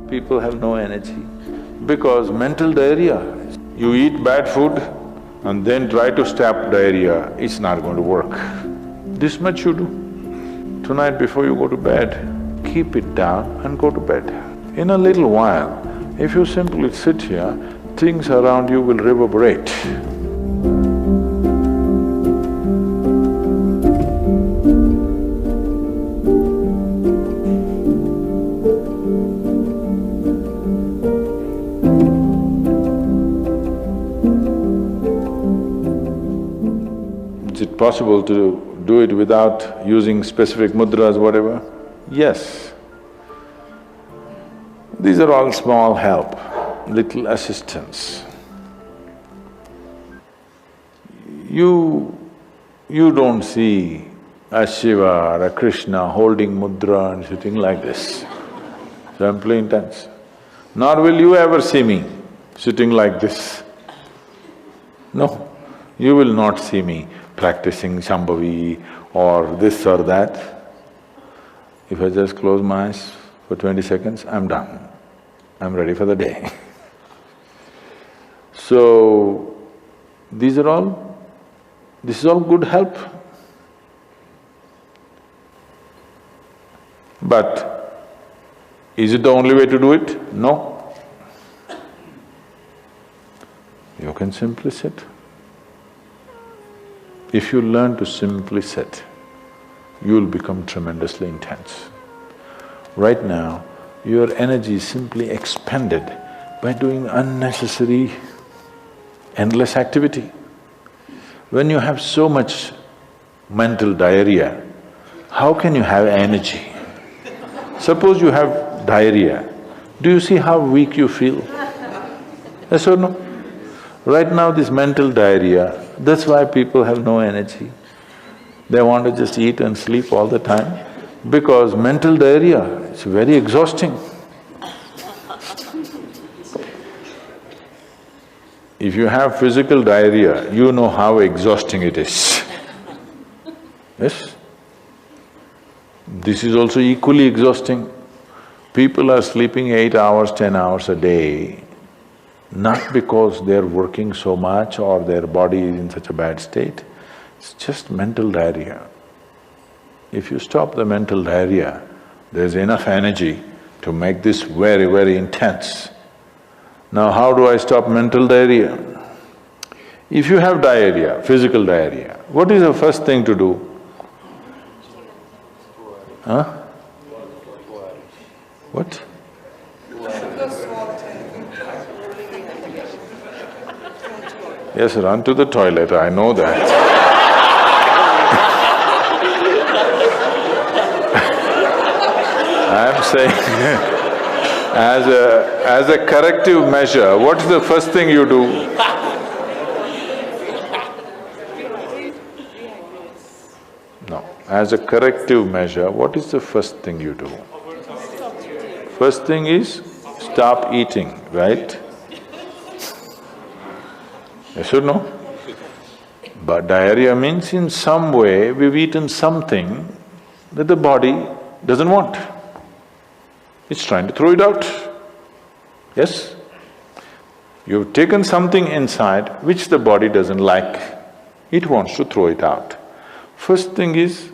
People have no energy because mental diarrhea. You eat bad food and then try to stop diarrhea, it's not going to work. This much you do. Tonight before you go to bed, keep it down and go to bed. In a little while, if you simply sit here, things around you will reverberate. Is it possible to do it without using specific mudras, whatever? Yes. These are all small help, little assistance. You don't see a Shiva or a Krishna holding mudra and sitting like this, simply intense. Nor will you ever see me sitting like this. No, you will not see me practicing Shambhavi or this or that. If I just close my eyes for 20 seconds, I'm done. I'm ready for the day. So, this is all good help. But is it the only way to do it? No. You can simply sit. If you learn to simply sit, you'll become tremendously intense. Right now, your energy is simply expended by doing unnecessary, endless activity. When you have so much mental diarrhea, how can you have energy? Suppose you have diarrhea, do you see how weak you feel? Yes or no? Right now this mental diarrhea, that's why people have no energy. They want to just eat and sleep all the time because mental diarrhea is very exhausting. If you have physical diarrhea, you know how exhausting it is. Yes? This is also equally exhausting. People are sleeping 8 hours, 10 hours a day, not because they're working so much or their body is in such a bad state, it's just mental diarrhea. If you stop the mental diarrhea, there's enough energy to make this very, very intense. Now how do I stop mental diarrhea? If you have diarrhea, physical diarrhea, what is the first thing to do? Huh? What? Yes, run to the toilet, I know that. I'm saying as a corrective measure, what's the first thing you do? No, as a corrective measure, what is the first thing you do? First thing is stop eating, right? Yes or no? But diarrhea means in some way we've eaten something that the body doesn't want. It's trying to throw it out. Yes? You've taken something inside which the body doesn't like, it wants to throw it out. First thing is,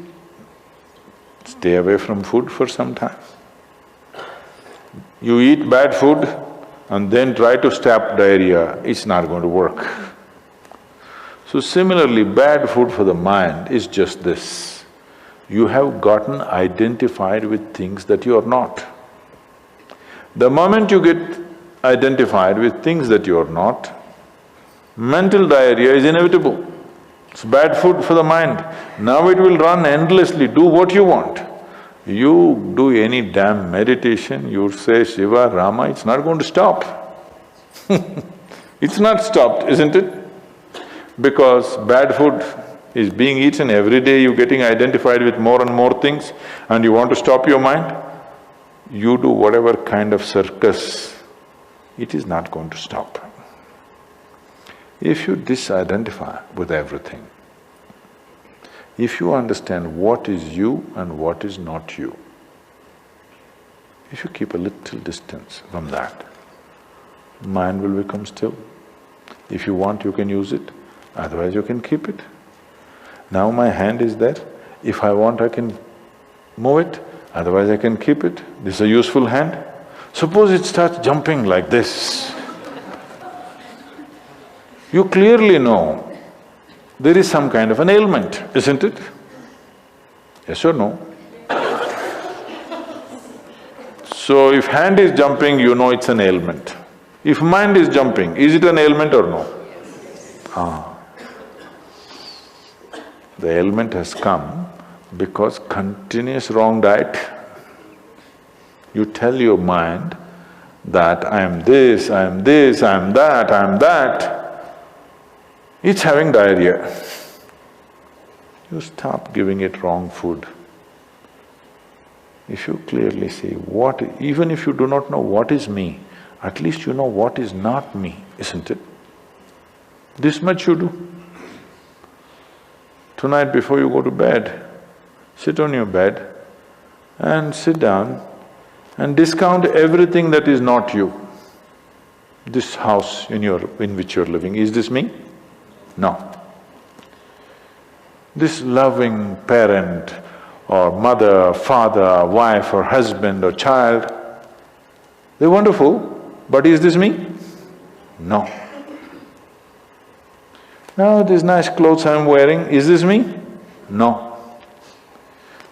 stay away from food for some time. You eat bad food and then try to stop diarrhea, it's not going to work. So similarly, bad food for the mind is just this. You have gotten identified with things that you are not. The moment you get identified with things that you are not, mental diarrhea is inevitable. It's bad food for the mind. Now it will run endlessly, do what you want. You do any damn meditation, you say Shiva, Rama, it's not going to stop. It's not stopped, isn't it? Because bad food is being eaten every day, you're getting identified with more and more things and you want to stop your mind, you do whatever kind of circus, it is not going to stop. If you disidentify with everything, if you understand what is you and what is not you, If you keep a little distance from that, mind will become still. If you want, you can use it, otherwise you can keep it. Now my hand is there, if I want I can move it, otherwise I can keep it. This is a useful hand. Suppose it starts jumping like this. You clearly know there is some kind of an ailment, isn't it? Yes or no? So if hand is jumping, you know it's an ailment. If mind is jumping, is it an ailment or no? Ah. The ailment has come because continuous wrong diet. You tell your mind that I am this, I am this, I am that, I am that. It's having diarrhea. You stop giving it wrong food. If you clearly see what… even if you do not know what is me, at least you know what is not me, isn't it? This much you do. Tonight before you go to bed, sit on your bed and sit down and discount everything that is not you. This house in which you're living, is this me? No. This loving parent or mother, father, wife or husband or child, they're wonderful, but is this me? No. Now these nice clothes I'm wearing, is this me? No.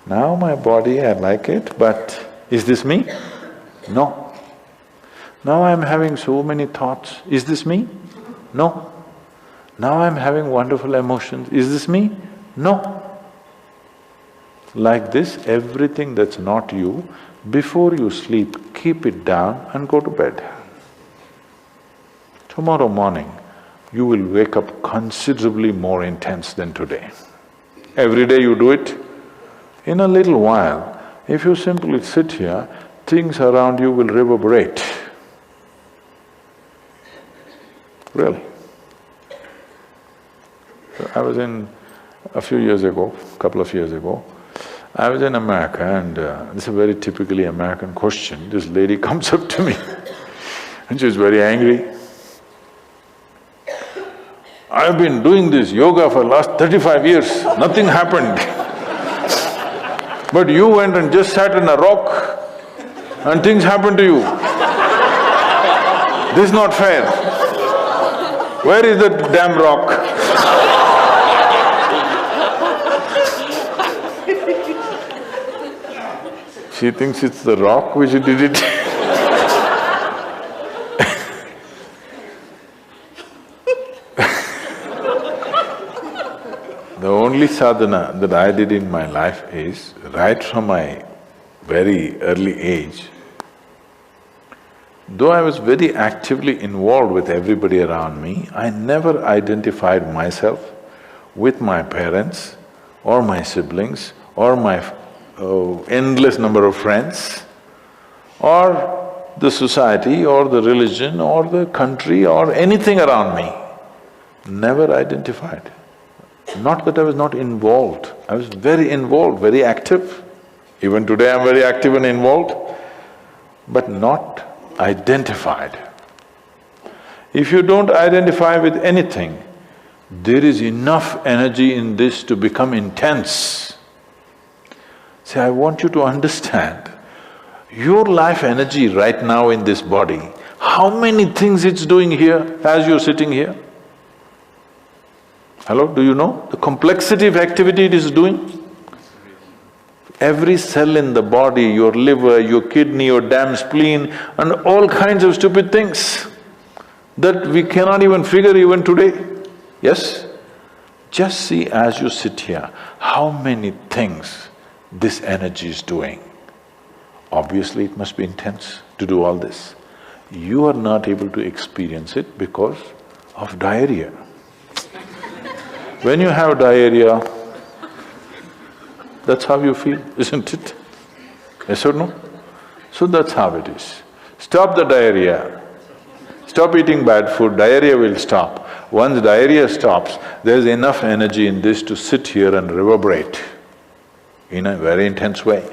Now my body, I like it, but is this me? No. Now I'm having so many thoughts, is this me? No. Now I'm having wonderful emotions, is this me? No. Like this, everything that's not you, before you sleep, keep it down and go to bed. Tomorrow morning, you will wake up considerably more intense than today. Every day you do it. In a little while, if you simply sit here, things around you will reverberate. Really. I was in… a few years ago, couple of years ago, I was in America and this is a very typically American question. This lady comes up to me and she's very angry. I've been doing this yoga for last 35 years, nothing happened. But you went and just sat on a rock and things happened to you. This is not fair. Where is that damn rock? She thinks it's the rock which did it. The only sadhana that I did in my life is, right from my very early age, though I was very actively involved with everybody around me, I never identified myself with my parents or my siblings or my endless number of friends or the society or the religion or the country or anything around me. Never identified. Not that I was not involved, I was very involved, very active. Even today I'm very active and involved, but not identified. If you don't identify with anything, there is enough energy in this to become intense. See, I want you to understand, your life energy right now in this body, how many things it's doing here as you're sitting here? Hello, do you know the complexity of activity it is doing? Every cell in the body, your liver, your kidney, your damn spleen and all kinds of stupid things that we cannot even figure even today, yes? Just see as you sit here, how many things this energy is doing. Obviously it must be intense to do all this. You are not able to experience it because of diarrhea. When you have diarrhea, that's how you feel, isn't it? Yes or no? So that's how it is. Stop the diarrhea. Stop eating bad food, diarrhea will stop. Once diarrhea stops, there's enough energy in this to sit here and reverberate in a very intense way.